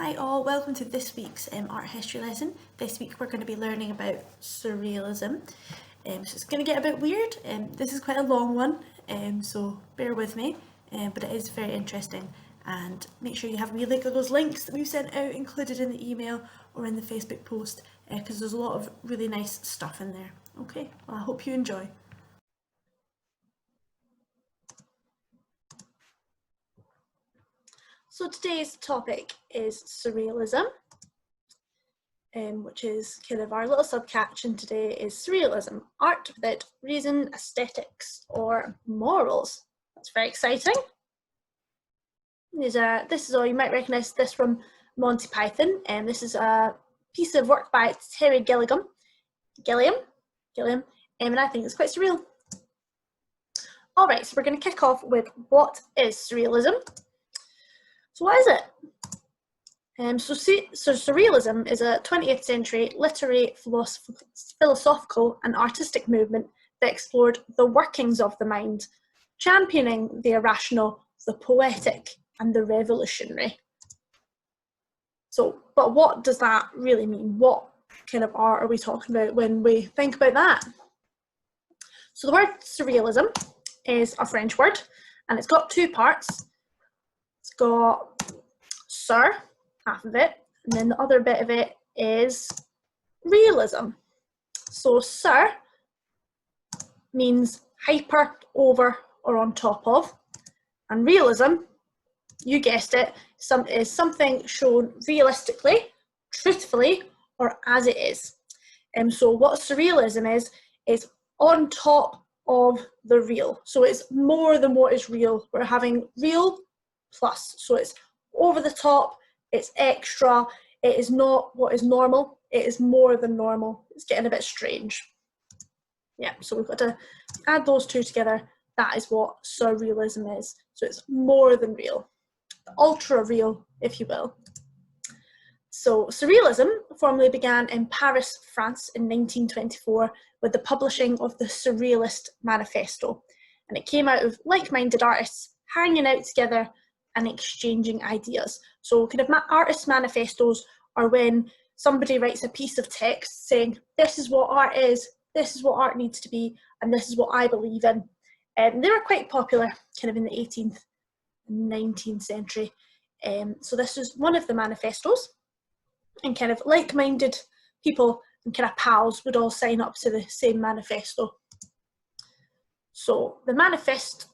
Hi all, welcome to this week's art history lesson. This week we're going to be learning about Surrealism. So it's going to get a bit weird. This is quite a long one, so bear with me, but it is very interesting. And make sure you have a wee look at those links that we've sent out included in the email or in the Facebook post, because there's a lot of really nice stuff in there. Okay, well I hope you enjoy. So today's topic is Surrealism, which is kind of our little subcaption today is Surrealism, art without reason, aesthetics or morals. That's very exciting. This is all, you might recognise this from Monty Python, and this is a piece of work by Terry Gilliam, and I think it's quite surreal. Alright, so we're going to kick off with what is Surrealism? So what is it? So Surrealism is a 20th century literary, philosophical and artistic movement that explored the workings of the mind, championing the irrational, the poetic and the revolutionary. So, but what does that really mean? What kind of art are we talking about when we think about that? So the word Surrealism is a French word and it's got two parts. It's got sur, half of it, and then the other bit of it is realism. So sur means hyper, over or on top of, and realism, you guessed it, is something shown realistically, truthfully, or as it is. So what surrealism is on top of the real. So it's more than what is real. We're having real plus, so it's over the top, it's extra, it is not what is normal, it is more than normal. It's getting a bit strange. Yeah, so we've got to add those two together. That is what surrealism is. So it's more than real, ultra real, if you will. So surrealism formally began in Paris, France in 1924 with the publishing of the Surrealist Manifesto. And it came out of like-minded artists hanging out together and exchanging ideas. So kind of artist manifestos are when somebody writes a piece of text saying, this is what art is, this is what art needs to be, and this is what I believe in. And they were quite popular kind of in the 18th and 19th century. So this was one of the manifestos, and kind of like-minded people and kind of pals would all sign up to the same manifesto. So the Manifeste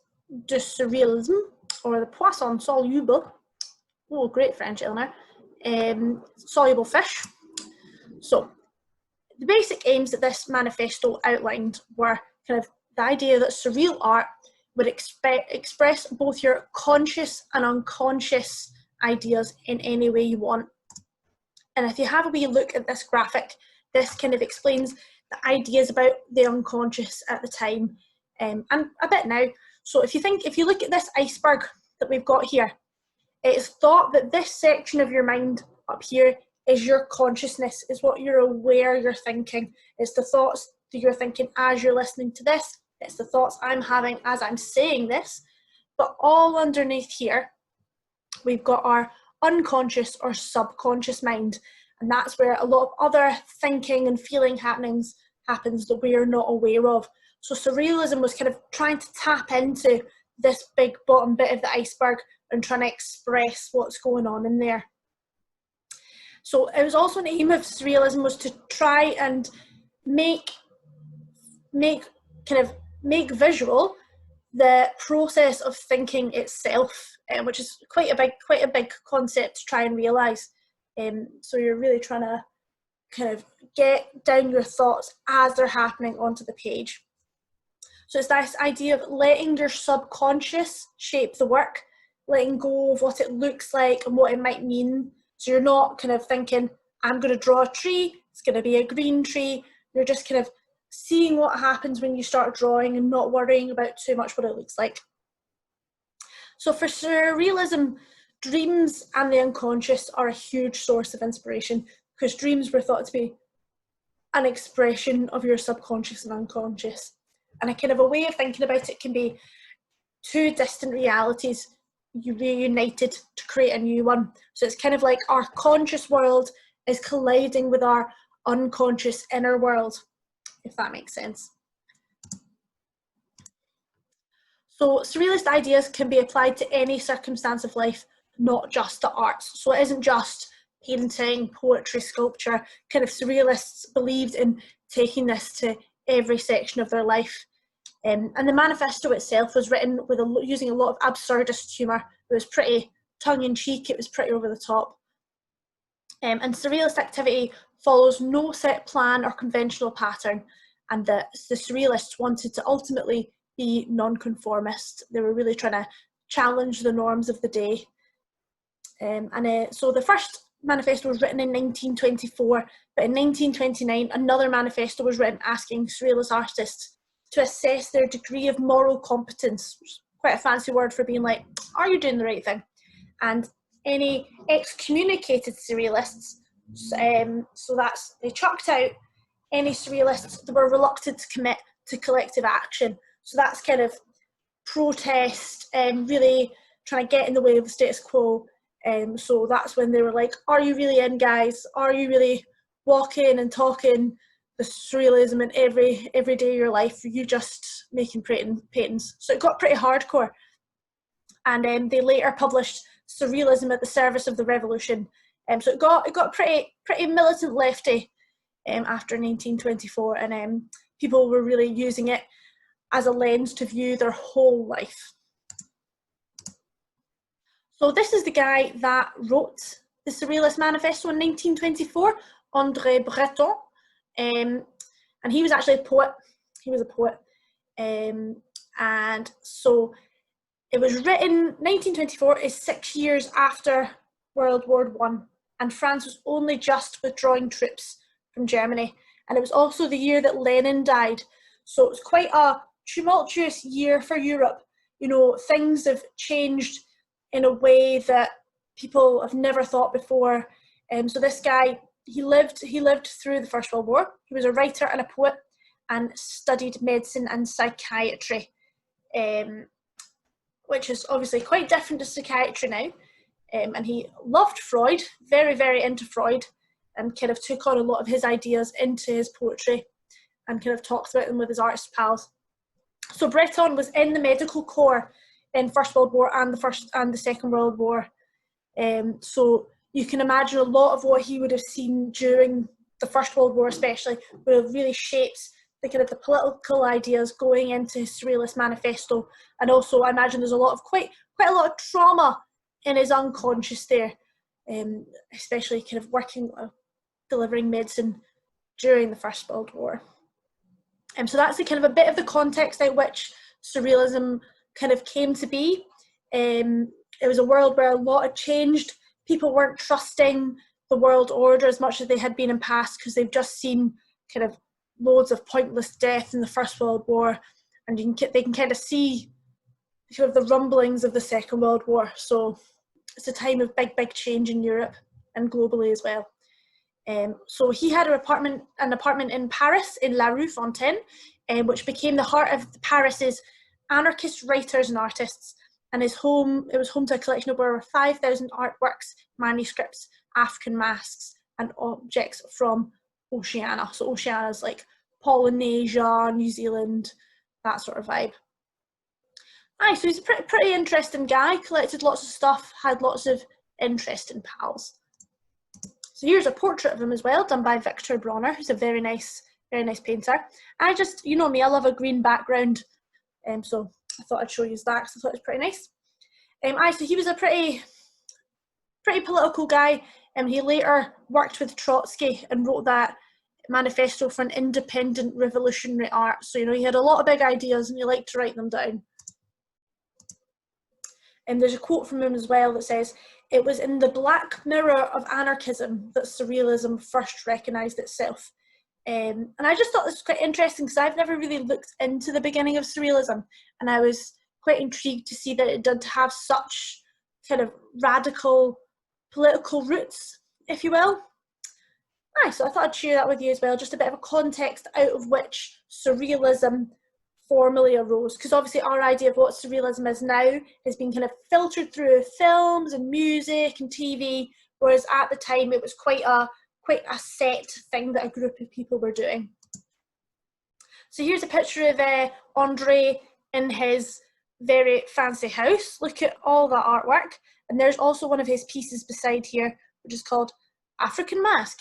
du Surrealisme, or the Poisson Soluble, oh great French, Eleanor, soluble fish. So the basic aims that this manifesto outlined were kind of the idea that surreal art would express both your conscious and unconscious ideas in any way you want. And if you have a wee look at this graphic, this kind of explains the ideas about the unconscious at the time, and a bit now. So if you look at this iceberg that we've got here, it is thought that this section of your mind up here is your consciousness, is what you're aware you're thinking. It's the thoughts that you're thinking as you're listening to this. It's the thoughts I'm having as I'm saying this. But all underneath here, we've got our unconscious or subconscious mind. And that's where a lot of other thinking and feeling happens that we are not aware of. So surrealism was kind of trying to tap into this big bottom bit of the iceberg and trying to express what's going on in there. So it was also an aim of surrealism was to try and make visual the process of thinking itself, which is quite a big concept to try and realise. So you're really trying to kind of get down your thoughts as they're happening onto the page. So it's this idea of letting your subconscious shape the work, letting go of what it looks like and what it might mean. So you're not kind of thinking, I'm going to draw a tree, it's going to be a green tree. You're just kind of seeing what happens when you start drawing and not worrying about too much what it looks like. So for surrealism, dreams and the unconscious are a huge source of inspiration, because dreams were thought to be an expression of your subconscious and unconscious. And a kind of a way of thinking about it can be two distant realities reunited to create a new one. So it's kind of like our conscious world is colliding with our unconscious inner world, if that makes sense. So surrealist ideas can be applied to any circumstance of life, not just the arts. So it isn't just painting, poetry, sculpture. Kind of surrealists believed in taking this to every section of their life. And the manifesto itself was written with using a lot of absurdist humour. It was pretty tongue-in-cheek, it was pretty over the top. And surrealist activity follows no set plan or conventional pattern, and the surrealists wanted to ultimately be non-conformist. They were really trying to challenge the norms of the day. So the first manifesto was written in 1924, but in 1929 another manifesto was written asking surrealist artists to assess their degree of moral competence, which is quite a fancy word for being like, are you doing the right thing? And any excommunicated surrealists, so that's, they chucked out any surrealists that were reluctant to commit to collective action. So that's kind of protest and really trying to get in the way of the status quo. So that's when they were like, are you really in, guys? Are you really walking and talking the surrealism in every day of your life? Are you just making paintings? So it got pretty hardcore. And they later published Surrealism at the Service of the Revolution. So it got pretty militant lefty after 1924, and people were really using it as a lens to view their whole life. So this is the guy that wrote the Surrealist Manifesto in 1924, André Breton, and he was actually a poet. He was a poet, and so it was written 1924 is 6 years after World War I, and France was only just withdrawing troops from Germany, and it was also the year that Lenin died. So it was quite a tumultuous year for Europe. You know, things have changed in a way that people have never thought before. So this guy, he lived through the First World War. He was a writer and a poet and studied medicine and psychiatry, which is obviously quite different to psychiatry now. And he loved Freud, very, very into Freud, and kind of took on a lot of his ideas into his poetry and kind of talked about them with his artist pals. So Breton was in the medical corps in First World War and the Second World War. So you can imagine a lot of what he would have seen during the First World War especially would have really shaped the kind of the political ideas going into his Surrealist Manifesto. And also I imagine there's a lot of quite a lot of trauma in his unconscious there, especially kind of working, delivering medicine during the First World War. So that's the kind of a bit of the context out which Surrealism kind of came to be. It was a world where a lot had changed. People weren't trusting the world order as much as they had been in past because they've just seen kind of loads of pointless death in the First World War, and they can kind of see kind of the rumblings of the Second World War. So it's a time of big change in Europe and globally as well. So he had an apartment in Paris, in La Rue Fontaine, which became the heart of Paris's anarchist writers and artists. And it was home to a collection of over 5,000 artworks, manuscripts, African masks, and objects from Oceania. So Oceania is like Polynesia, New Zealand, that sort of vibe. So he's a pretty interesting guy, collected lots of stuff, had lots of interesting pals. So here's a portrait of him as well, done by Victor Bronner, who's a very nice painter. I just, you know me, I love a green background, so I thought I'd show you that because I thought it was pretty nice. So he was a pretty political guy, and he later worked with Trotsky and wrote that manifesto for an independent revolutionary art. So, you know, he had a lot of big ideas and he liked to write them down. And there's a quote from him as well that says, "It was in the black mirror of anarchism that surrealism first recognised itself." And I just thought this was quite interesting because I've never really looked into the beginning of surrealism, and I was quite intrigued to see that it did have such kind of radical political roots, if you will. So I thought I'd share that with you as well, just a bit of a context out of which surrealism formally arose, because obviously our idea of what surrealism is now has been kind of filtered through films and music and TV, whereas at the time it was quite a set thing that a group of people were doing. So here's a picture of Andre in his very fancy house. Look at all that artwork. And there's also one of his pieces beside here, which is called African Mask.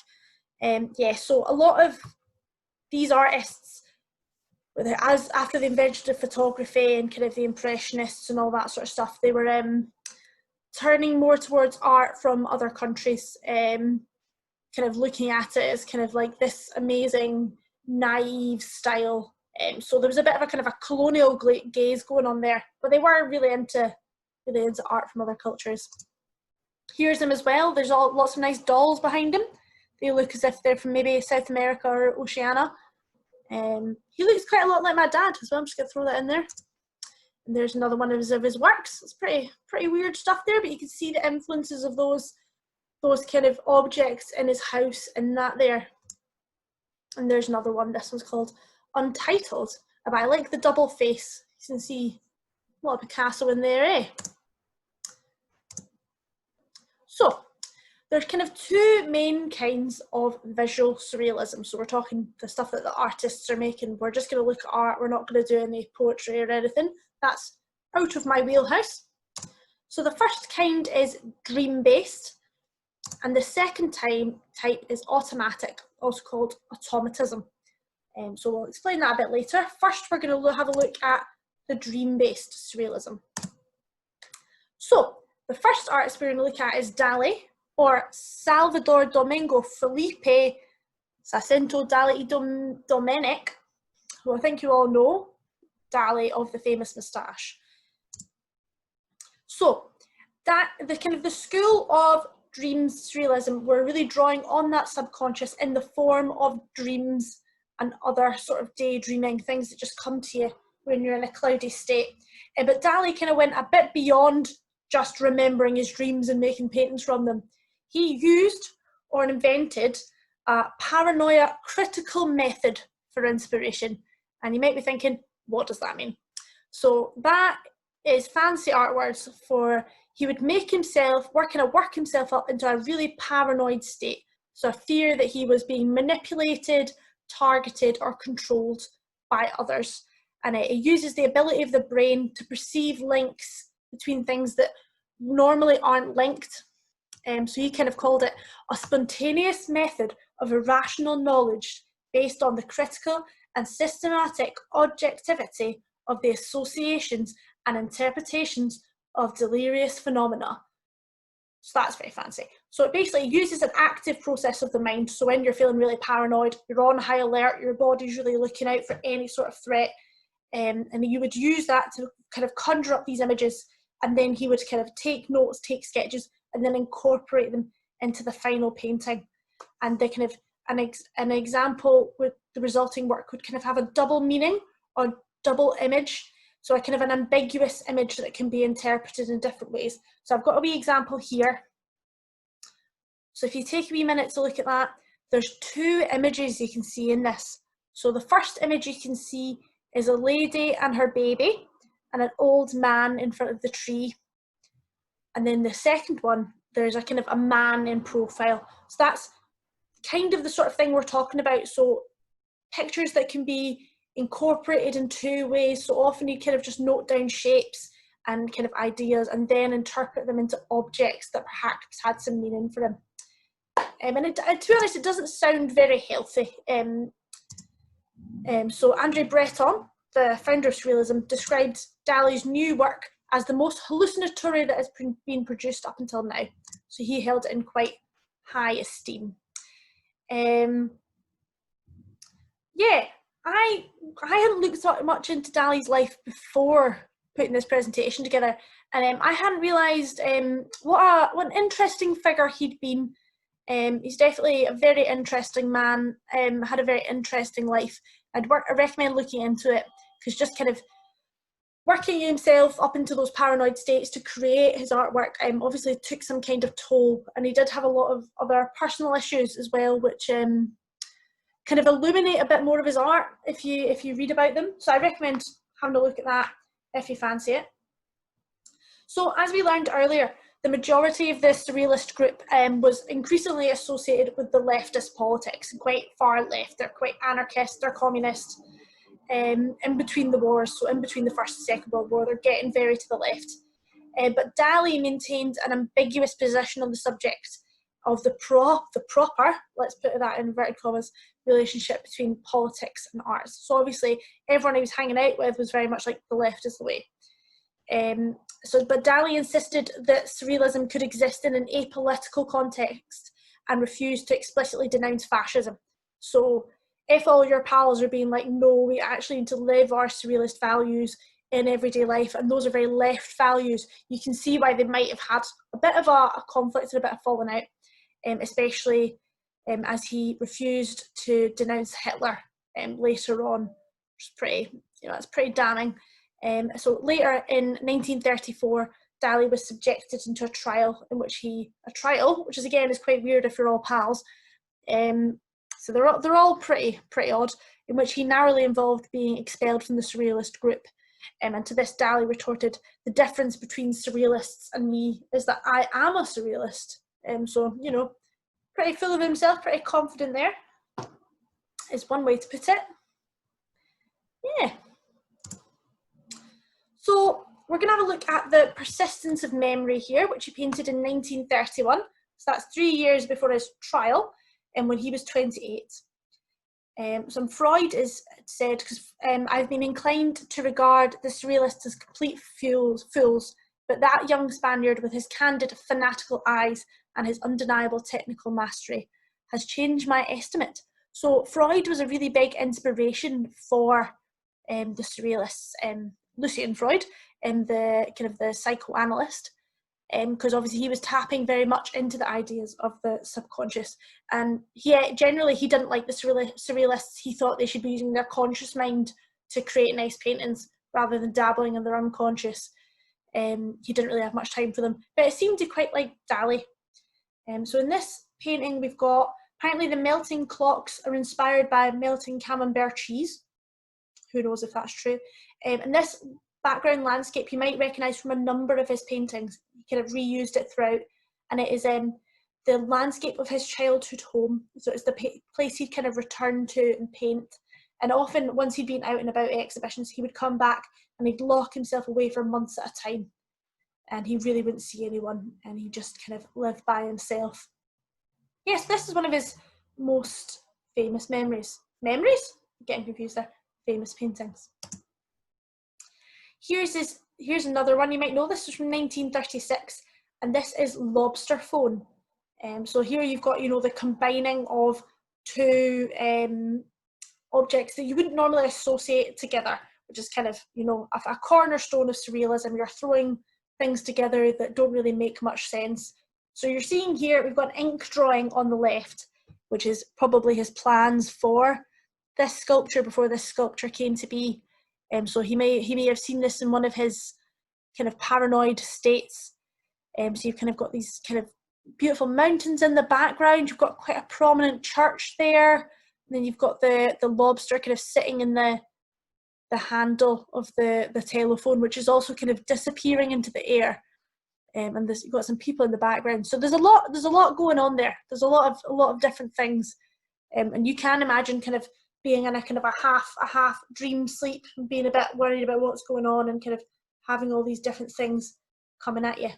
Yeah, so a lot of these artists, after the invention of photography and kind of the Impressionists and all that sort of stuff, they were turning more towards art from other countries, kind of looking at it as kind of like this amazing, naive style. So there was a bit of a kind of a colonial gaze going on there, but they were really into art from other cultures. Here's him as well. There's lots of nice dolls behind him. They look as if they're from maybe South America or Oceania. He looks quite a lot like my dad as well. I'm just going to throw that in there. And there's another one of his works. It's pretty weird stuff there, but you can see the influences of those kind of objects in his house and that there. And there's another one. This one's called Untitled. But I like the double face. You can see a lot of Picasso in there, eh? So there's kind of two main kinds of visual surrealism. So we're talking the stuff that the artists are making. We're just going to look at art. We're not going to do any poetry or anything. That's out of my wheelhouse. So the first kind is dream-based, and the second type is automatic, also called automatism. So we'll explain that a bit later. First, we're going to have a look at the dream-based surrealism. So the first artist we're going to look at is Dali, or Salvador Domingo Felipe Jacinto Dali Domenic, who I think you all know, Dali of the famous moustache. So the school of dreams surrealism were really drawing on that subconscious in the form of dreams and other sort of daydreaming things that just come to you when you're in a cloudy state. But Dali kind of went a bit beyond just remembering his dreams and making paintings from them. He used or invented a paranoia critical method for inspiration. And you might be thinking, what does that mean? So that is fancy art words for he would work himself up into a really paranoid state. So a fear that he was being manipulated, targeted, or controlled by others. And it uses the ability of the brain to perceive links between things that normally aren't linked. So he kind of called it a spontaneous method of irrational knowledge based on the critical and systematic objectivity of the associations and interpretations of delirious phenomena. So that's very fancy. So it basically uses an active process of the mind. So when you're feeling really paranoid, you're on high alert, your body's really looking out for any sort of threat, and you would use that to kind of conjure up these images, and then he would kind of take notes, take sketches, and then incorporate them into the final painting. And they kind of an example with the resulting work would kind of have a double meaning or double image. So a kind of an ambiguous image that can be interpreted in different ways. So I've got a wee example here. So if you take a wee minute to look at that, there's two images you can see in this. So the first image you can see is a lady and her baby and an old man in front of the tree. And then the second one, there's a kind of a man in profile. So that's kind of the sort of thing we're talking about. So pictures that can be incorporated in two ways. So often you kind of just note down shapes and kind of ideas and then interpret them into objects that perhaps had some meaning for them. And to be honest, it doesn't sound very healthy. So André Breton, the founder of Surrealism, described Dali's new work as the most hallucinatory that has been produced up until now. So he held it in quite high esteem. Yeah, I hadn't looked so much into Dali's life before putting this presentation together, and I hadn't realised what an interesting figure he'd been. He's definitely a very interesting man, had a very interesting life. I recommend looking into it, because just kind of working himself up into those paranoid states to create his artwork obviously took some kind of toll, and he did have a lot of other personal issues as well, which kind of illuminate a bit more of his art if you read about them. So I recommend having a look at that if you fancy it. So as we learned earlier, the majority of the Surrealist group was increasingly associated with the leftist politics, quite far left. They're quite anarchist, they're communist, in between the wars, so in between the First and Second World War, they're getting very to the left. But Dali maintained an ambiguous position on the subject of the proper, let's put that in inverted commas, relationship between politics and arts. So obviously everyone he was hanging out with was very much like the left is the way. But Dali insisted that Surrealism could exist in an apolitical context and refused to explicitly denounce fascism. So if all your pals are being like, no, we actually need to live our Surrealist values in everyday life, and those are very left values, you can see why they might have had a bit of a conflict and a bit of falling out, especially as he refused to denounce Hitler later on, which is pretty, it's pretty damning. So later in 1934, Dali was subjected into a trial which is again is quite weird if you're all pals. So they're all pretty odd, in which he narrowly involved being expelled from the Surrealist group. And to this, Dali retorted, "The difference between Surrealists and me is that I am a Surrealist." So, pretty full of himself, pretty confident there, is one way to put it. Yeah. So we're going to have a look at the Persistence of Memory here, which he painted in 1931. So that's 3 years before his trial, and when he was 28. So Freud is said, because I've been inclined to regard the Surrealists as complete fools, but that young Spaniard with his candid, fanatical eyes and his undeniable technical mastery has changed my estimate. So Freud was a really big inspiration for the Surrealists. Lucian Freud, the kind of the psychoanalyst, because obviously he was tapping very much into the ideas of the subconscious, and he didn't like the Surrealists. He thought they should be using their conscious mind to create nice paintings rather than dabbling in their unconscious. He didn't really have much time for them, but it seemed to quite like Dali. So in this painting we've got, apparently the melting clocks are inspired by melting camembert cheese. Who knows if that's true? And this background landscape you might recognise from a number of his paintings. He kind of reused it throughout, and it is the landscape of his childhood home. So it's the place he'd kind of return to and paint. And often, once he'd been out and about at exhibitions, he would come back and he'd lock himself away for months at a time, and he really wouldn't see anyone, and he just kind of lived by himself. Yes, this is one of his most famous memories. Memories? I'm getting confused there. Famous paintings. Here's another one. You might know this is from 1936, and this is Lobster Phone. So here you've got, the combining of two objects that you wouldn't normally associate together, which is kind of, a cornerstone of surrealism. You're throwing things together that don't really make much sense. So you're seeing here, we've got an ink drawing on the left, which is probably his plans for this sculpture before this sculpture came to be. So he may have seen this in one of his kind of paranoid states. So you've kind of got these kind of beautiful mountains in the background. You've got quite a prominent church there. And then you've got the lobster kind of sitting in the handle of the telephone, which is also kind of disappearing into the air. And you've got some people in the background. So there's a lot going on there. There's a lot of different things. And you can imagine kind of being in a kind of a half dream sleep and being a bit worried about what's going on and kind of having all these different things coming at you.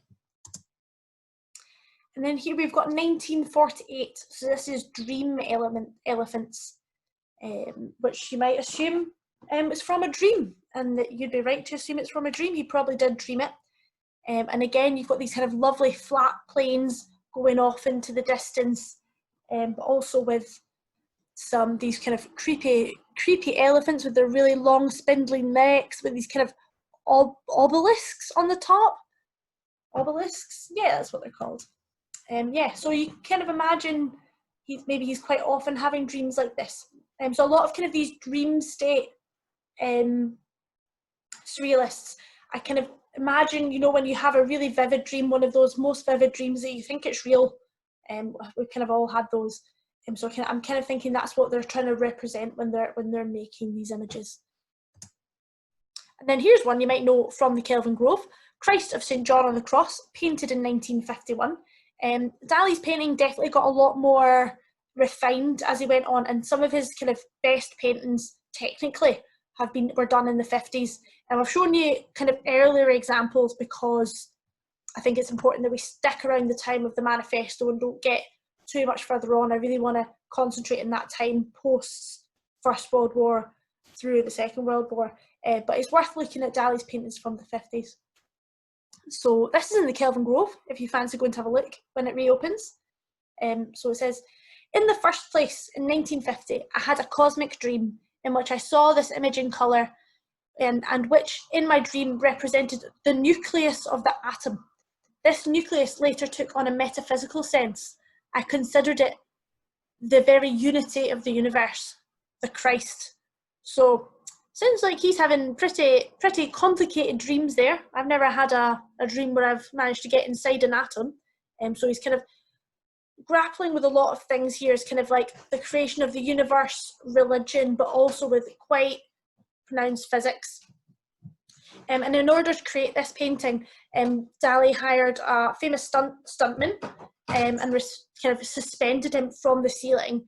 And then here we've got 1948. So this is Dream Elephants, which you might assume is from a dream, and that you'd be right to assume it's from a dream. He probably did dream it. And again, you've got these kind of lovely flat plains going off into the distance, but also with these kind of creepy elephants with their really long spindly necks with these kind of obelisks on the top. Obelisks? Yeah, that's what they're called. Yeah, so you kind of imagine he's quite often having dreams like this. So a lot of kind of these dream state surrealists, I kind of imagine, when you have a really vivid dream, one of those most vivid dreams that you think it's real, we've kind of all had those. So I'm kind of thinking that's what they're trying to represent when they're making these images. And then here's one you might know from the Kelvin Grove, Christ of St. John on the Cross, painted in 1951. Dali's painting definitely got a lot more refined as he went on, and some of his kind of best paintings technically were done in the 50s. And I've shown you kind of earlier examples because I think it's important that we stick around the time of the manifesto and don't get too much further on. I really want to concentrate in that time post First World War through the Second World War. But it's worth looking at Dali's paintings from the 50s. So this is in the Kelvin Grove, if you fancy going to have a look when it reopens. So it says, in the first place, in 1950, I had a cosmic dream in which I saw this image in colour and which, in my dream, represented the nucleus of the atom. This nucleus later took on a metaphysical sense. I considered it the very unity of the universe, the Christ. So sounds like he's having pretty complicated dreams there. I've never had a dream where I've managed to get inside an atom. So he's kind of grappling with a lot of things here. It's kind of like the creation of the universe, religion, but also with quite pronounced physics. And in order to create this painting, Dali hired a famous stuntman and kind of suspended him from the ceiling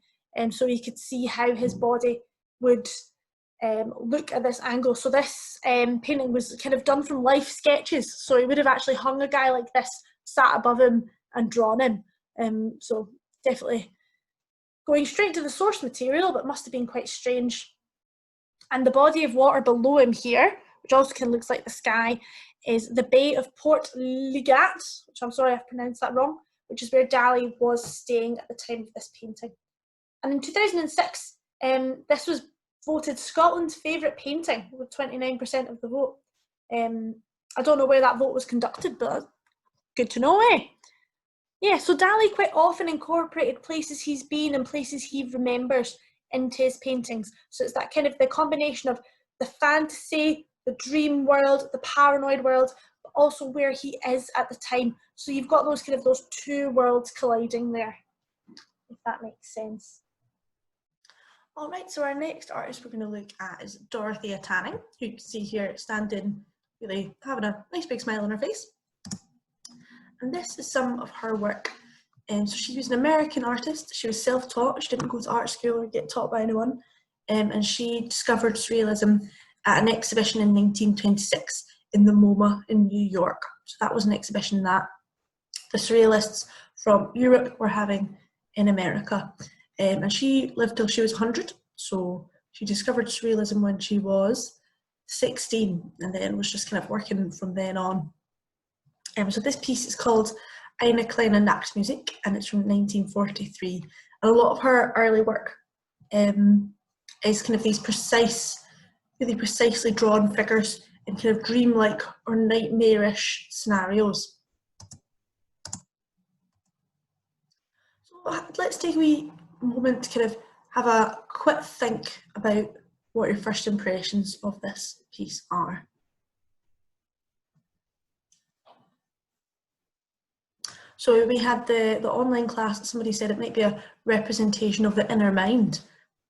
so he could see how his body would look at this angle. So this painting was kind of done from life sketches. So he would have actually hung a guy like this, sat above him and drawn him. So definitely going straight to the source material, but must have been quite strange. And the body of water below him here, which also kind of looks like the sky, is the Bay of Port Ligat, which I'm sorry I've pronounced that wrong, which is where Dali was staying at the time of this painting. And in 2006, this was voted Scotland's favourite painting with 29% of the vote. I don't know where that vote was conducted, but good to know, eh? Yeah, so Dali quite often incorporated places he's been and places he remembers into his paintings. So it's that kind of the combination of the fantasy, the dream world, the paranoid world, but also where he is at the time. So you've got those kind of those two worlds colliding there, if that makes sense. All right, so our next artist we're going to look at is Dorothea Tanning, who you can see here standing, really having a nice big smile on her face. And this is some of her work. So she was an American artist. She was self-taught. She didn't go to art school or get taught by anyone. And she discovered Surrealism at an exhibition in 1926 in the MoMA in New York. So that was an exhibition that the Surrealists from Europe were having in America. And she lived till she was 100. So she discovered Surrealism when she was 16 and then was just kind of working from then on. So this piece is called Eine kleine Nachtmusik, and it's from 1943. And a lot of her early work is kind of these precise, really precisely drawn figures in kind of dreamlike or nightmarish scenarios. So let's take a wee moment to kind of have a quick think about what your first impressions of this piece are. So we had the online class, somebody said it might be a representation of the inner mind,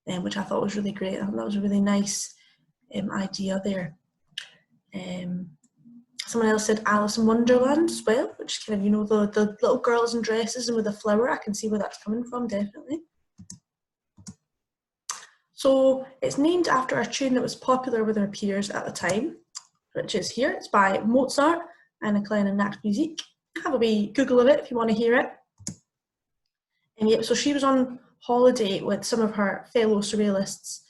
which I thought was really great. I thought that was a really nice idea there. Someone else said Alice in Wonderland as well, which kind of, you know, the little girls in dresses and with a flower. I can see where that's coming from, definitely. So it's named after a tune that was popular with our peers at the time, which is here. It's by Mozart, Eine kleine Nachtmusik. Have a wee Google of it if you want to hear it. And yeah, so she was on holiday with some of her fellow Surrealists,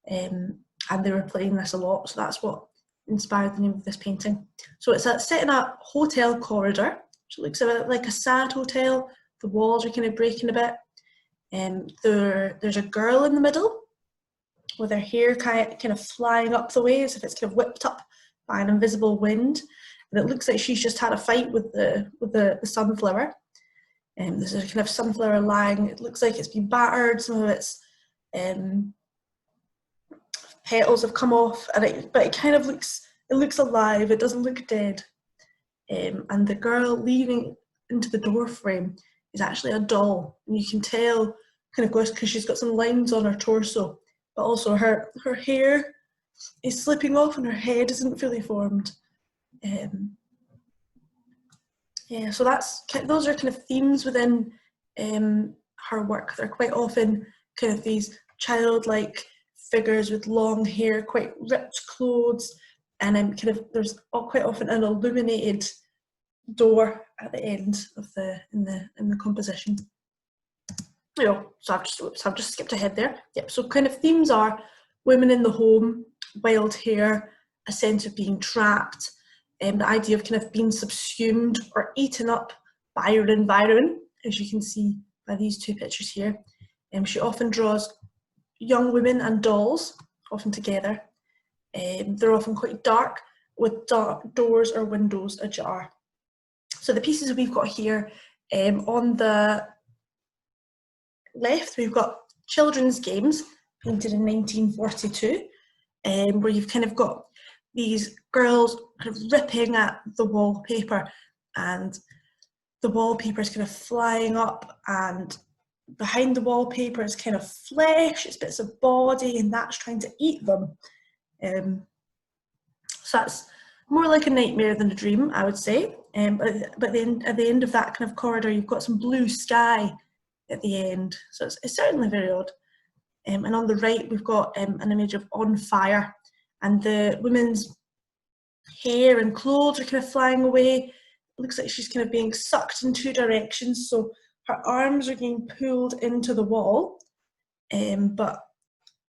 and they were playing this a lot, so that's what inspired the name of this painting. So it's set in a hotel corridor, which looks a bit like a sad hotel. The walls are kind of breaking a bit. There's a girl in the middle with her hair kind of flying up the way as if it's kind of whipped up by an invisible wind. And it looks like she's just had a fight with the sunflower. There's a kind of sunflower lying. It looks like it's been battered. Some of its petals have come off, but it kind of looks alive. It doesn't look dead. And the girl leaning into the door frame is actually a doll, and you can tell kind of goes because she's got some lines on her torso, but also her hair is slipping off and her head isn't fully formed. Yeah, so those are kind of themes within her work. They're quite often kind of these childlike figures with long hair, quite ripped clothes, and there's quite often an illuminated door at the end of in the composition. So I've just skipped ahead there. Yep. So kind of themes are women in the home, wild hair, a sense of being trapped, the idea of kind of being subsumed or eaten up by her environment, as you can see by these two pictures here. She often draws young women and dolls, often together. They're often quite dark, with dark doors or windows ajar. So the pieces we've got here, on the left, we've got children's games painted in 1942, where you've kind of got these girls kind of ripping at the wallpaper, and the wallpaper is kind of flying up, and behind the wallpaper is kind of flesh, it's bits of body, and that's trying to eat them. So that's more like a nightmare than a dream, I would say. But then at the end of that kind of corridor, you've got some blue sky at the end. So it's certainly very odd. And on the right, we've got an image of on fire, and the woman's hair and clothes are kind of flying away. It looks like she's kind of being sucked in two directions. So her arms are being pulled into the wall, but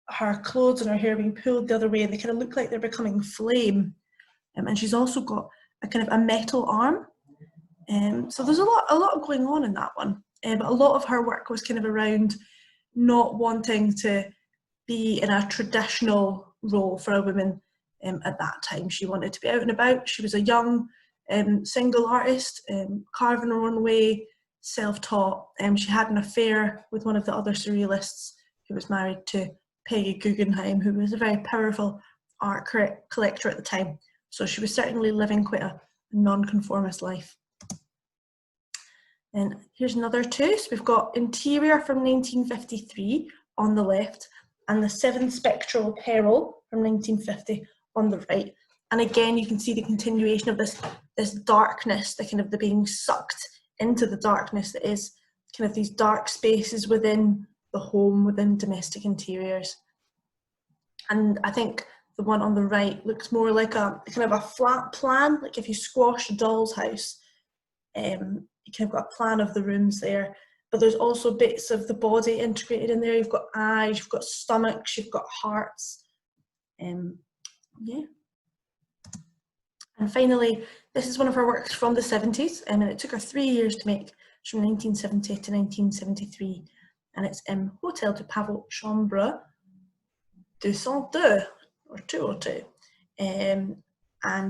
her clothes and her hair are being pulled the other way, and they kind of look like they're becoming flame. And she's also got a kind of a metal arm. So there's a lot going on in that one. But a lot of her work was kind of around not wanting to be in a traditional role for a woman at that time. She wanted to be out and about. She was a young single artist, carving her own way, self-taught. She had an affair with one of the other surrealists who was married to Peggy Guggenheim, who was a very powerful art collector at the time. So she was certainly living quite a non-conformist life. And here's another two. So we've got Interior from 1953 on the left, and The Seven Spectral Peril from 1950 on the right. And again, you can see the continuation of this darkness, the being sucked into the darkness that is kind of these dark spaces within the home, within domestic interiors. And I think the one on the right looks more like a kind of a flat plan, like if you squash a doll's house, you kind of got a plan of the rooms there, but there's also bits of the body integrated in there. You've got eyes, you've got stomachs, you've got hearts. Yeah. And finally, this is one of her works from the 70s, and it took her 3 years to make. It's from 1970 to 1973, and it's Hotel du Pavot Chambre 202, or 202. And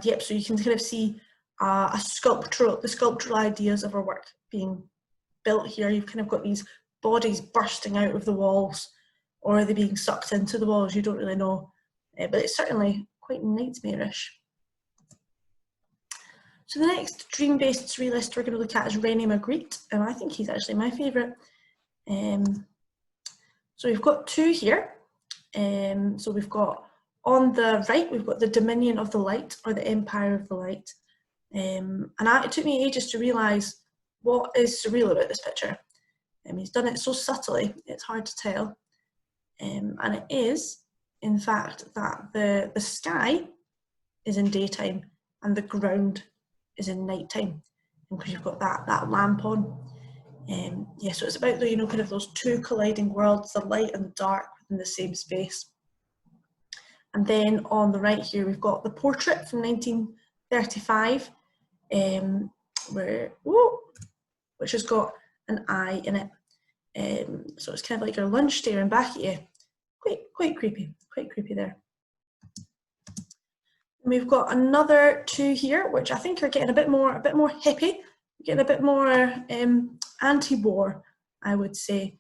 yep, so you can kind of see the sculptural ideas of her work being built here. You've kind of got these bodies bursting out of the walls, or are they being sucked into the walls? You don't really know, but it's certainly quite nightmarish. So the next dream-based surrealist we're going to look at is René Magritte, and I think he's actually my favourite. So we've got two here. So we've got on the right, we've got the Dominion of the Light, or the Empire of the Light. And it took me ages to realise what is surreal about this picture. He's done it so subtly, it's hard to tell. And it is, in fact, that the sky is in daytime and the ground is in nighttime, because you've got that lamp on. Yeah, so it's about the, kind of those two colliding worlds, the light and the dark within the same space. And then on the right here, we've got the portrait from 1935, which has got an eye in it. So it's kind of like your lunch staring back at you. Quite creepy there. And we've got another two here, which I think are getting a bit more hippie, getting a bit more anti-war, I would say.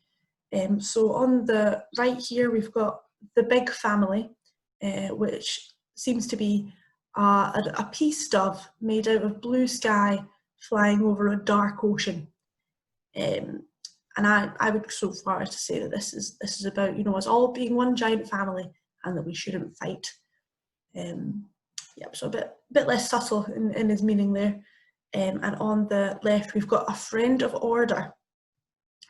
So on the right here, we've got The Big Family, which seems to be a peace dove made out of blue sky flying over a dark ocean. And And I would go so far as to say that this is about, you know, us all being one giant family and that we shouldn't fight. So a bit less subtle in his meaning there. And on the left, we've got a friend of order,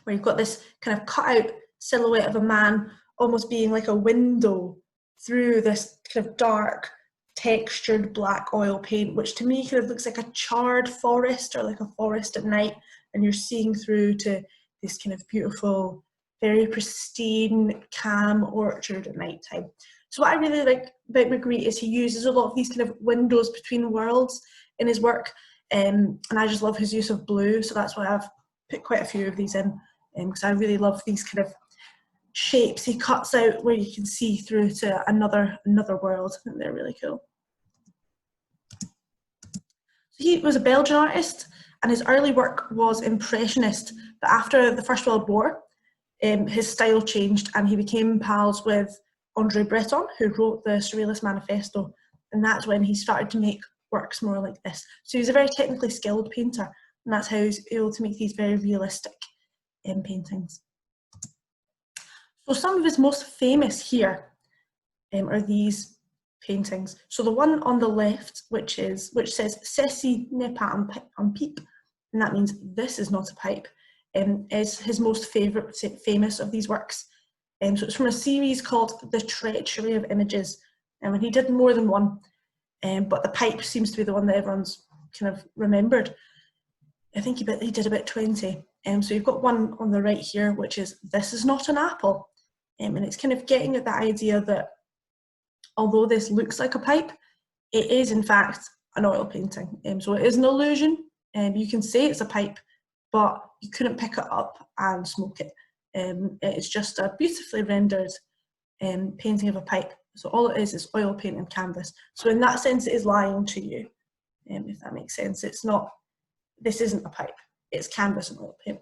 where you've got this kind of cut out silhouette of a man almost being like a window through this kind of dark, textured black oil paint, which to me kind of looks like a charred forest or like a forest at night, and you're seeing through to this kind of beautiful, very pristine, calm orchard at night time. So what I really like about Magritte is he uses a lot of these kind of windows between worlds in his work, and I just love his use of blue, so that's why I've put quite a few of these in, because I really love these kind of shapes he cuts out where you can see through to another world, and they're really cool. So he was a Belgian artist, and his early work was impressionist, but after the First World War, his style changed and he became pals with André Breton, who wrote the Surrealist Manifesto, and that's when he started to make works more like this. So he was a very technically skilled painter, and that's how he was able to make these very realistic paintings. So some of his most famous here are these paintings. So the one on the left, which says "Ceci n'est pas un pipe," and that means this is not a pipe, is his most famous of these works. So it's from a series called The Treachery of Images, and he did more than one, but the pipe seems to be the one that everyone's kind of remembered. I think he did about 20. So you've got one on the right here, which is "This is not an apple," and it's kind of getting at the idea that although this looks like a pipe, it is in fact an oil painting. So it is an illusion, and you can say it's a pipe, but you couldn't pick it up and smoke it. It's just a beautifully rendered painting of a pipe. So all it is oil paint and canvas. So in that sense, it is lying to you, if that makes sense. It's not, this isn't a pipe, it's canvas and oil paint.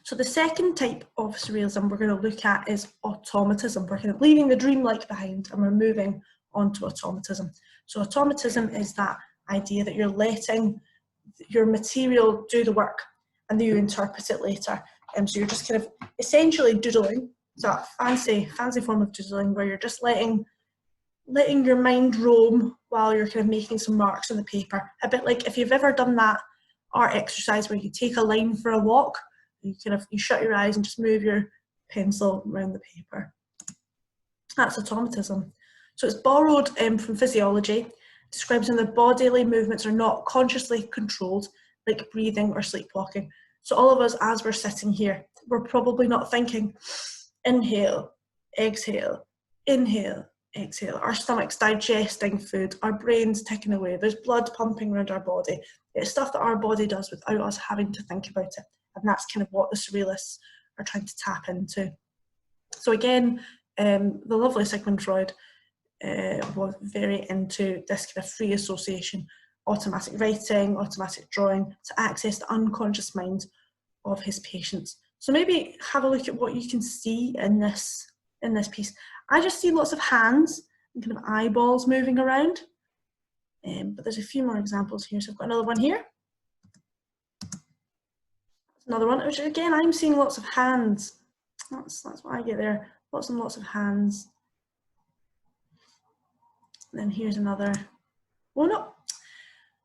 So the second type of surrealism we're going to look at is automatism. We're kind of leaving the dreamlike behind and we're moving on to automatism. So automatism is that idea that you're letting your material do the work and then you interpret it later. So you're just kind of essentially doodling. It's a fancy form of doodling where you're just letting your mind roam while you're kind of making some marks on the paper. A bit like if you've ever done that art exercise where you take a line for a walk, you shut your eyes and just move your pencil around the paper. That's automatism. So it's borrowed from physiology, describes when the bodily movements are not consciously controlled, like breathing or sleepwalking. So all of us, as we're sitting here, we're probably not thinking, inhale, exhale, inhale, exhale. Our stomach's digesting food, our brain's ticking away, there's blood pumping around our body. It's stuff that our body does without us having to think about it. And that's kind of what the surrealists are trying to tap into. So again, the lovely Sigmund Freud was very into this kind of free association, automatic writing, automatic drawing, to access the unconscious mind of his patients. So maybe have a look at what you can see in this piece. I just see lots of hands and kind of eyeballs moving around, but there's a few more examples here. So I've got another one here. Another one, which again, I'm seeing lots of hands. That's what I get there. Lots and lots of hands. And then here's another. Oh no.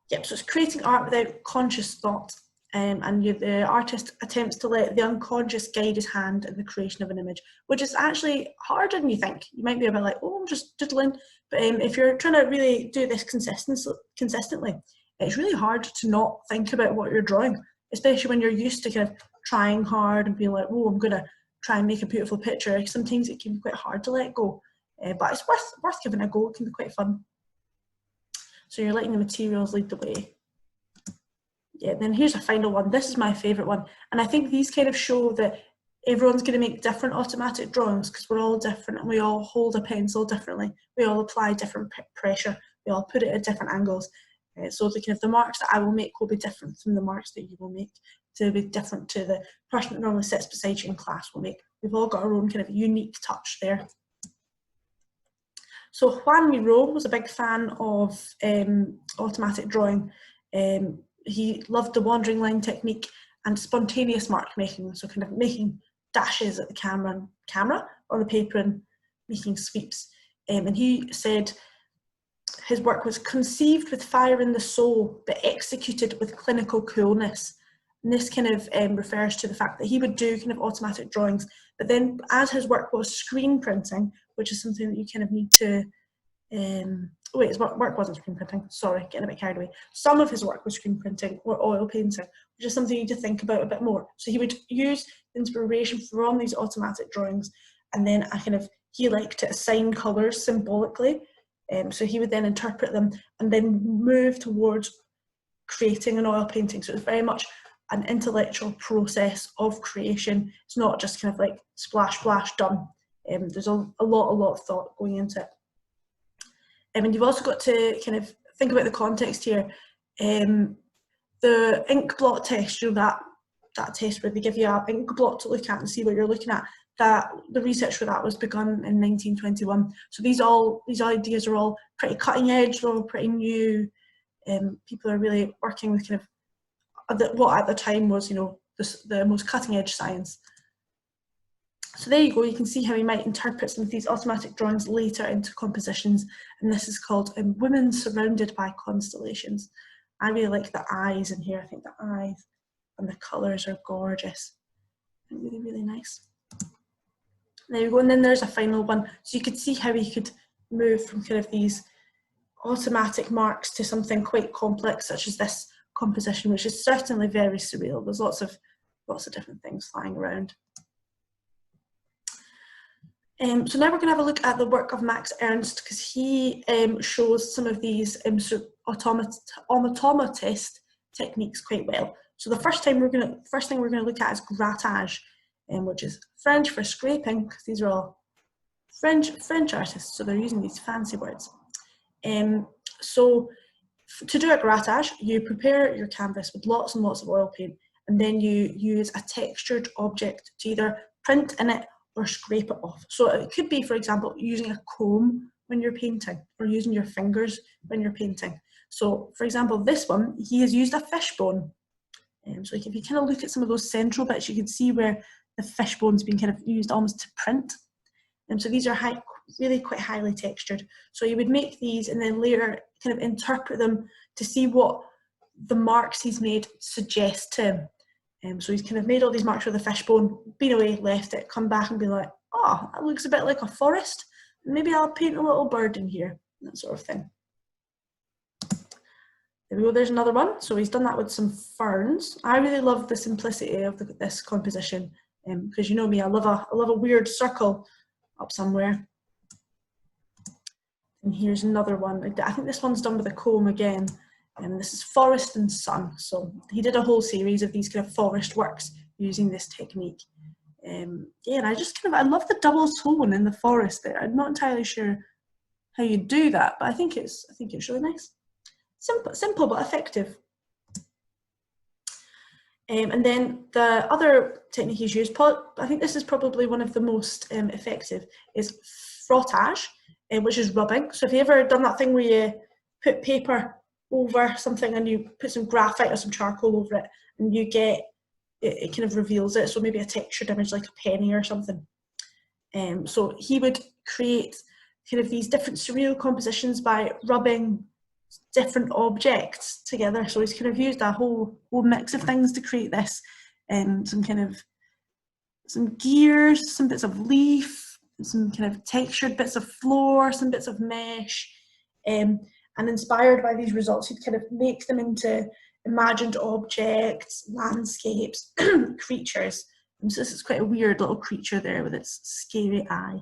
Yep, so it's creating art without conscious thought. And the artist attempts to let the unconscious guide his hand in the creation of an image, which is actually harder than you think. You might be a bit like, oh, I'm just doodling. But if you're trying to really do this consistently, it's really hard to not think about what you're drawing, especially when you're used to kind of trying hard and being like, oh, I'm going to try and make a beautiful picture. Sometimes it can be quite hard to let go, but it's worth giving a go. It can be quite fun. So you're letting the materials lead the way. Yeah, then here's a final one. This is my favourite one. And I think these kind of show that everyone's going to make different automatic drawings because we're all different and we all hold a pencil differently. We all apply different pressure. We all put it at different angles. So the marks that I will make will be different from the marks that you will make. To be different to the person that normally sits beside you in class will make. We've all got our own kind of unique touch there. So Juan Miro was a big fan of automatic drawing. He loved the wandering line technique, and spontaneous mark making, so kind of making dashes at the camera on the paper and making sweeps. And he said his work was conceived with fire in the soul, but executed with clinical coolness. And this kind of refers to the fact that he would do kind of automatic drawings, but then as his work was screen printing, which is something that you kind of need to, wait, his work wasn't screen printing, sorry, getting a bit carried away. Some of his work was screen printing or oil painting, which is something you need to think about a bit more. So he would use inspiration from these automatic drawings, and then he liked to assign colours symbolically. So he would then interpret them and then move towards creating an oil painting. So it's very much an intellectual process of creation. It's not just kind of like splash, splash, done. There's a lot of thought going into it. And you've also got to kind of think about the context here. The ink blot test, you know, that test where they give you an ink blot to look at and see what you're looking at, that the research for that was begun in 1921. So these ideas are all pretty cutting edge, they're all pretty new. People are really working with kind of what at the time was, you know, the most cutting edge science. So there you go, you can see how he might interpret some of these automatic drawings later into compositions, and this is called Women Surrounded by Constellations. I really like the eyes in here. I think the eyes and the colours are gorgeous and really, really nice. There you go, and then there's a final one. So you could see how he could move from kind of these automatic marks to something quite complex, such as this composition, which is certainly very surreal. There's lots of different things flying around. So now we're going to have a look at the work of Max Ernst, because he shows some of these automatist techniques quite well. So the first thing we're going to look at is grattage, which is French for scraping, because these are all French artists, so they're using these fancy words. So to do a grattage, you prepare your canvas with lots and lots of oil paint, and then you use a textured object to either print in it or scrape it off. So it could be, for example, using a comb when you're painting, or using your fingers when you're painting. So for example, this one, he has used a fishbone. So if you kind of look at some of those central bits, you can see where the fishbone's been kind of used almost to print. So these are really quite highly textured. So you would make these and then later kind of interpret them to see what the marks he's made suggest to him. So he's kind of made all these marks with a fishbone, been away, left it, come back and be like, oh, that looks a bit like a forest. Maybe I'll paint a little bird in here, that sort of thing. There we go, there's another one. So he's done that with some ferns. I really love the simplicity of this composition, because you know me, I love a weird circle up somewhere. And here's another one. I think this one's done with a comb again. And this is forest and sun. So he did a whole series of these kind of forest works using this technique. Yeah, and I love the double tone in the forest there. I'm not entirely sure how you do that, but I think it's really nice. Simple but effective. And then the other technique he's used, I think this is probably one of the most effective, is frottage, which is rubbing. So if you've ever done that thing where you put paper over something and you put some graphite or some charcoal over it, and you get it kind of reveals it, so maybe a textured image like a penny or something. So he would create kind of these different surreal compositions by rubbing different objects together. So he's kind of used a whole mix of things to create this, some gears, some bits of leaf, some kind of textured bits of floor, some bits of mesh, and inspired by these results, he'd kind of make them into imagined objects, landscapes, creatures. And so this is quite a weird little creature there with its scary eye.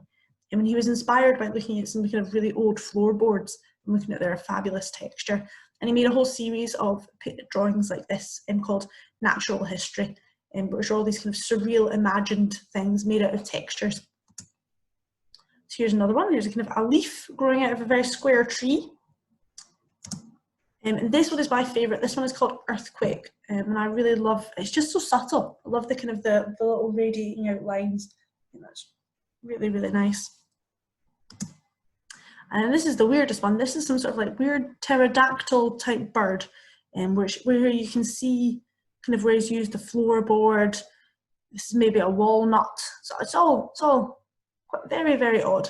And when he was inspired by looking at some kind of really old floorboards and looking at their fabulous texture, and he made a whole series of drawings like this called Natural History, which are all these kind of surreal imagined things made out of textures. So here's another one. Here's a kind of a leaf growing out of a very square tree. And this one is my favourite. This one is called Earthquake, and I really love, it's just so subtle. I love the kind of the little radiating out lines. I think that's really, really nice. And this is the weirdest one. This is some sort of like weird pterodactyl type bird, where you can see kind of where he's used the floorboard. This is maybe a walnut. So it's all quite very, very odd.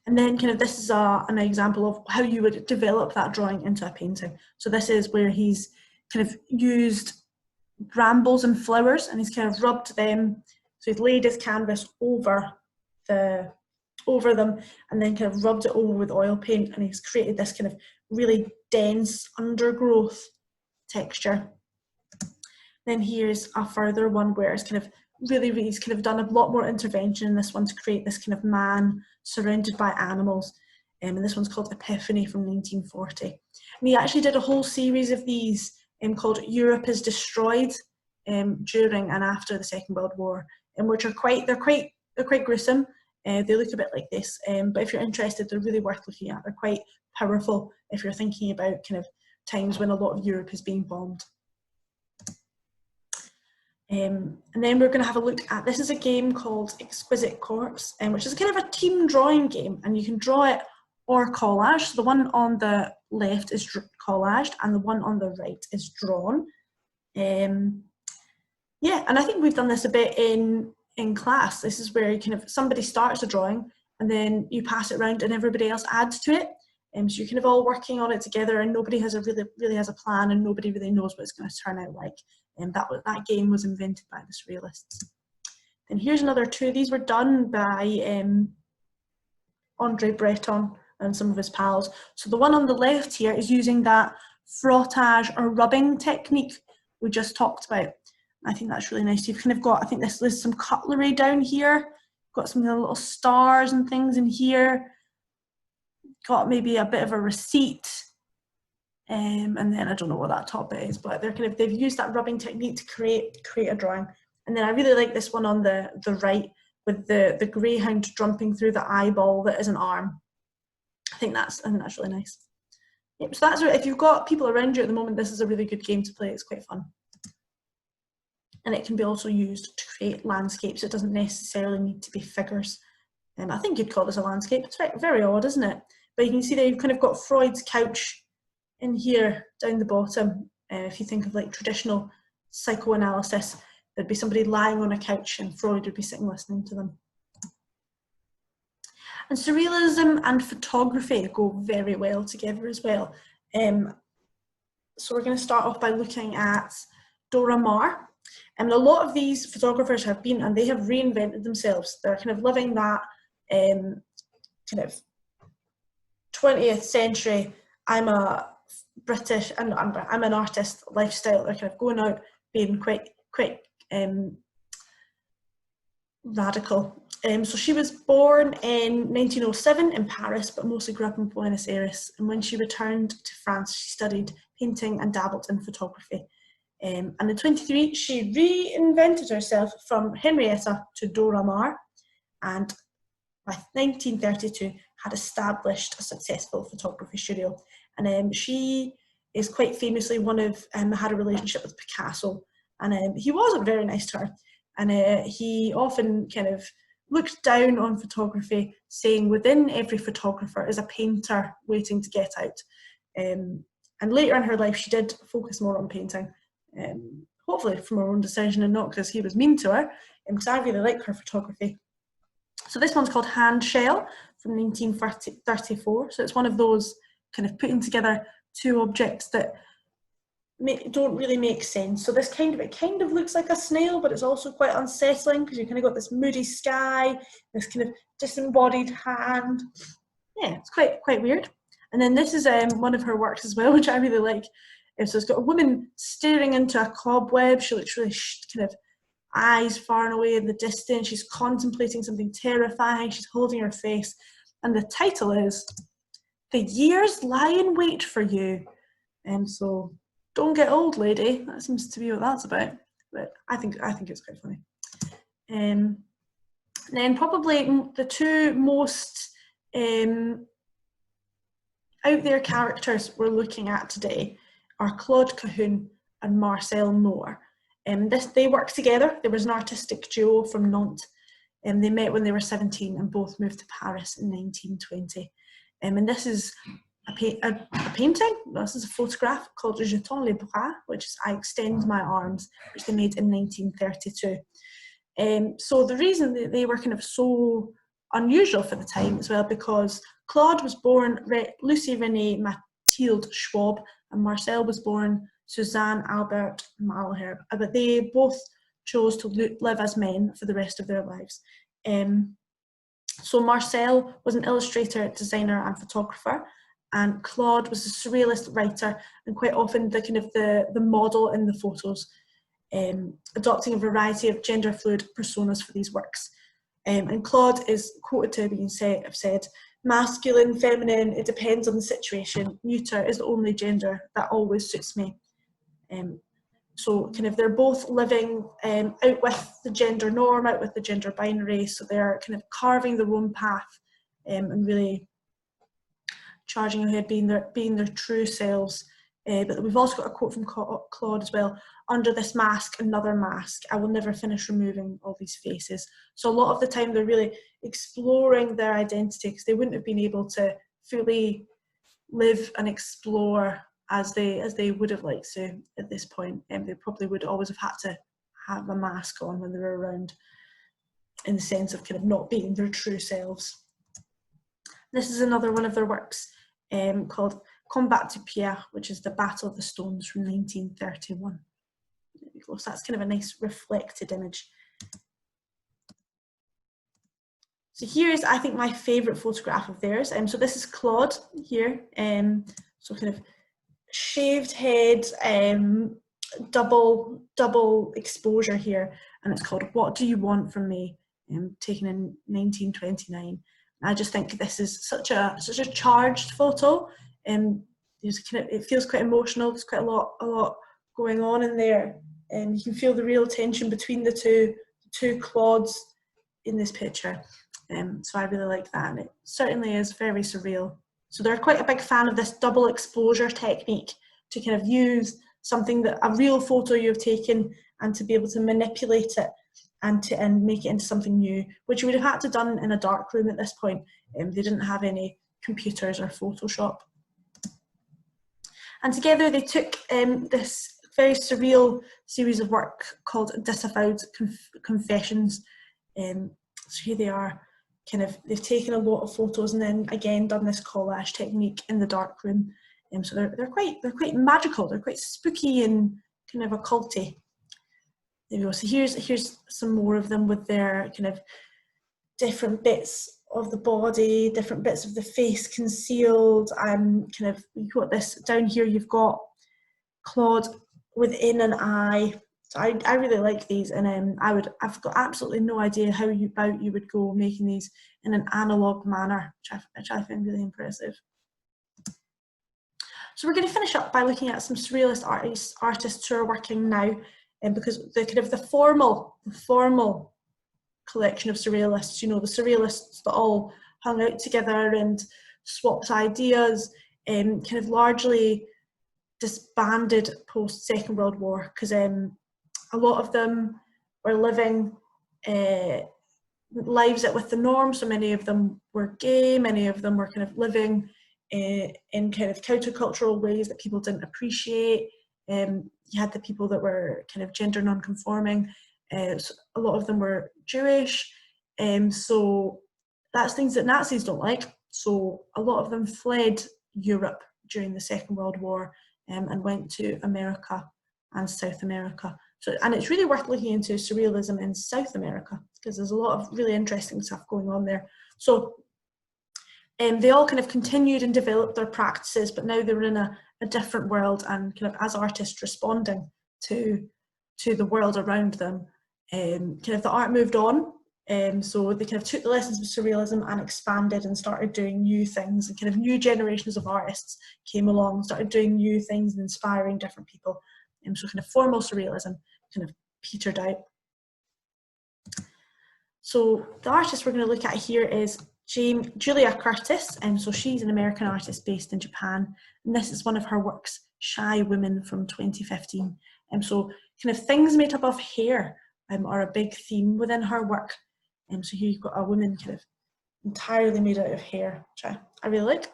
And then kind of this is an example of how you would develop that drawing into a painting. So this is where he's kind of used brambles and flowers, and he's kind of rubbed them. So he's laid his canvas over them, and then kind of rubbed it over with oil paint, and he's created this kind of really dense undergrowth texture. Then here's a further one where it's kind of really, he's kind of done a lot more intervention in this one to create this kind of man surrounded by animals. And this one's called Epiphany from 1940. And he actually did a whole series of these called Europe is Destroyed during and after the Second World War, which are they're quite gruesome. They look a bit like this, but if you're interested, they're really worth looking at. They're quite powerful if you're thinking about kind of times when a lot of Europe is being bombed. And then we're going to have a look at, this is a game called Exquisite Corpse, which is kind of a team drawing game, and you can draw it or collage. So the one on the left is collaged and the one on the right is drawn. Yeah, and I think we've done this a bit in class. This is where you kind of, somebody starts a drawing and then you pass it around and everybody else adds to it. So you're kind of all working on it together, and nobody has really has a plan, and nobody really knows what it's going to turn out like. And that game was invented by the Surrealists. And here's another two. These were done by Andre Breton and some of his pals. So the one on the left here is using that frottage or rubbing technique we just talked about. I think that's really nice. You've kind of got, I think there's some cutlery down here. Got some little stars and things in here. Got maybe a bit of a receipt. And then I don't know what that top bit is, but they've used that rubbing technique to create a drawing. And then I really like this one on the right with the greyhound jumping through the eyeball that is an arm. I think that's really nice. Yep, so that's, if you've got people around you at the moment, this is a really good game to play. It's quite fun. And it can be also used to create landscapes. It doesn't necessarily need to be figures. I think you'd call this a landscape. It's very, very odd, isn't it? But you can see there you've kind of got Freud's couch in here down the bottom. If you think of like traditional psychoanalysis, there'd be somebody lying on a couch and Freud would be sitting listening to them. And surrealism and photography go very well together as well. So we're going to start off by looking at Dora Maar. And a lot of these photographers have been, and they have reinvented themselves. They're kind of living that kind of 20th century, I'm a British and I'm an artist lifestyle. They're kind of going out being quite radical. So she was born in 1907 in Paris, but mostly grew up in Buenos Aires. And when she returned to France, she studied painting and dabbled in photography. And in 23, she reinvented herself from Henrietta to Dora Maar, and by 1932 had established a successful photography studio. And she is quite famously had a relationship with Picasso, and he wasn't very nice to her. And he often kind of looked down on photography, saying within every photographer is a painter waiting to get out. And later in her life, she did focus more on painting, hopefully from her own decision and not because he was mean to her, because I really like her photography. So this one's called Handshell from 1934. So it's one of those kind of putting together two objects that don't really make sense. So this it kind of looks like a snail, but it's also quite unsettling because you kind of got this moody sky, this kind of disembodied hand. Yeah, it's quite weird. And then this is one of her works as well, which I really like. So it's got a woman staring into a cobweb. She looks really kind of eyes far and away in the distance. She's contemplating something terrifying. She's holding her face. And the title is The Years Lie in Wait for You. And so don't get old, lady. That seems to be what that's about. But I think it's quite funny. Then probably the two most out there characters we're looking at today are Claude Cahoon and Marcel. They worked together. There was an artistic duo from Nantes. They met when they were 17 and both moved to Paris in 1920. And this is a painting. This is a photograph called Je tends les bras, which is I Extend My Arms, which they made in 1932. So the reason that they were kind of so unusual for the time as well, because Claude was born Lucy Renee Mathilde Schwab, and Marcel was born Suzanne Albert Malherbe, but they both chose to live as men for the rest of their lives. So Marcel was an illustrator, designer and photographer, and Claude was a surrealist writer and quite often the kind of the model in the photos, adopting a variety of gender fluid personas for these works. And Claude is quoted to have said, masculine, feminine, it depends on the situation. Neuter is the only gender that always suits me. So kind of they're both living out with the gender norm, out with the gender binary, so they're kind of carving their own path and really charging ahead, being their true selves. But we've also got a quote from Claude as well: under this mask, another mask, I will never finish removing all these faces. So a lot of the time they're really exploring their identity, because they wouldn't have been able to fully live and explore as they would have liked to at this point. They probably would always have had to have a mask on when they were around, in the sense of kind of not being their true selves. This is another one of their works called Combat du Pierre, which is the Battle of the Stones from 1931. There we go. So that's kind of a nice reflected image. So here's, I think, my favourite photograph of theirs. So this is Claude here. So kind of shaved head, double exposure here, and it's called "What Do You Want From Me?" Taken in 1929. I just think this is such a charged photo. It feels quite emotional. There's quite a lot going on in there, and you can feel the real tension between the two Claudes in this picture. So I really like that, and it certainly is very surreal. So they're quite a big fan of this double exposure technique, to kind of use something that a real photo you've taken and to be able to manipulate it and make it into something new, which you would have had to done in a dark room at this point. They didn't have any computers or Photoshop. And together they took this very surreal series of work called Disavowed Confessions. So here they are. They've taken a lot of photos and then again done this collage technique in the dark room. So they're quite magical. They're quite spooky and kind of occulty. There we go. So here's some more of them with their kind of different bits of the body, different bits of the face concealed. You've got this down here. You've got Claude within an eye. So I really like these, and I've got absolutely no idea how you would go making these in an analog manner, which I find really impressive. So we're going to finish up by looking at some surrealist artists who are working now, because the formal collection of surrealists, the surrealists that all hung out together and swapped ideas, kind of largely disbanded post Second World War, because a lot of them were living lives out with the norm. So many of them were gay, many of them were kind of living in kind of countercultural ways that people didn't appreciate. You had the people that were kind of gender non-conforming. So a lot of them were Jewish. So that's things that Nazis don't like. So a lot of them fled Europe during the Second World War and went to America and South America. So, and it's really worth looking into surrealism in South America, because there's a lot of really interesting stuff going on there. So they all kind of continued and developed their practices, but now they were in a different world, and kind of as artists responding to the world around them, kind of the art moved on. So they kind of took the lessons of surrealism and expanded and started doing new things, and kind of new generations of artists came along, started doing new things and inspiring different people. So kind of formal surrealism kind of petered out. So the artist we're going to look at here is Julia Curtis, and so she's an American artist based in Japan, and this is one of her works, Shy Women, from 2015. So kind of things made up of hair are a big theme within her work. So here you've got a woman kind of entirely made out of hair, which I really like.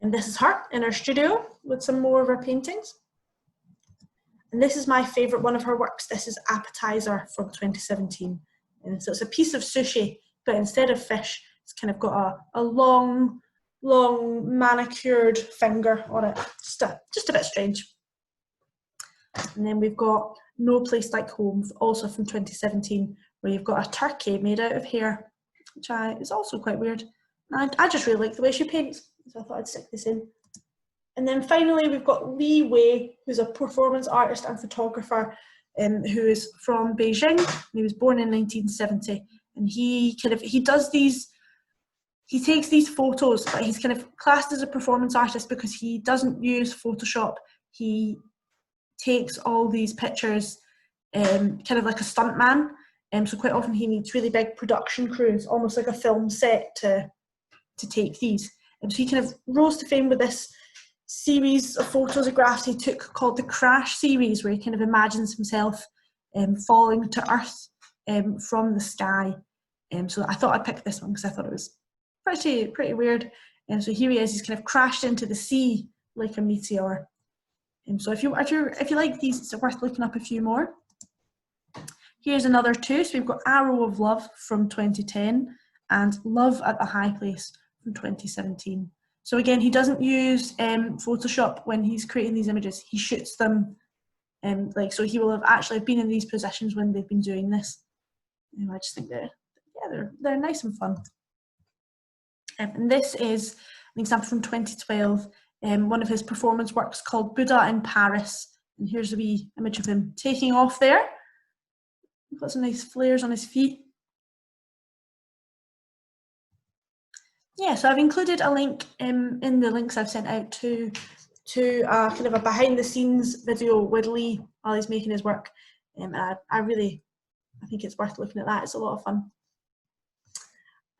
And this is her in her studio with some more of her paintings. And this is my favourite one of her works. This is Appetizer from 2017. And so it's a piece of sushi, but instead of fish, it's kind of got a long manicured finger on it. Just a bit strange. And then we've got No Place Like Home, also from 2017, where you've got a turkey made out of hair, which is also quite weird. And I just really like the way she paints, so I thought I'd stick this in. And then finally, we've got Li Wei, who's a performance artist and photographer who is from Beijing. He was born in 1970, and he takes these photos, but he's kind of classed as a performance artist because he doesn't use Photoshop. He takes all these pictures kind of like a stuntman. So quite often he needs really big production crews, almost like a film set to take these. So he kind of rose to fame with this series of photographs he took called the Crash series, where he kind of imagines himself falling to earth from the sky. So I thought I'd pick this one because I thought it was pretty weird. So here he is, he's kind of crashed into the sea like a meteor. So if you like these, it's worth looking up a few more. Here's another two. So we've got Arrow of Love from 2010 and Love at the High Place from 2017. So again, he doesn't use Photoshop when he's creating these images. He shoots them, so he will have actually been in these positions when they've been doing this. I just think they're nice and fun. And this is an example from 2012, one of his performance works called Buddha in Paris. And here's a wee image of him taking off there. He's got some nice flares on his feet. Yeah, so I've included a link in the links I've sent out to kind of a behind the scenes video with Lee while he's making his work. And I think it's worth looking at that. It's a lot of fun.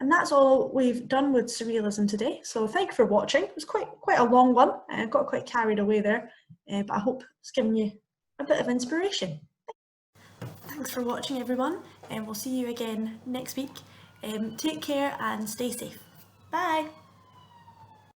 And that's all we've done with Surrealism today. So thank you for watching. It was quite a long one. I got quite carried away there, but I hope it's given you a bit of inspiration. Thanks for watching, everyone, and we'll see you again next week. Take care and stay safe. Bye.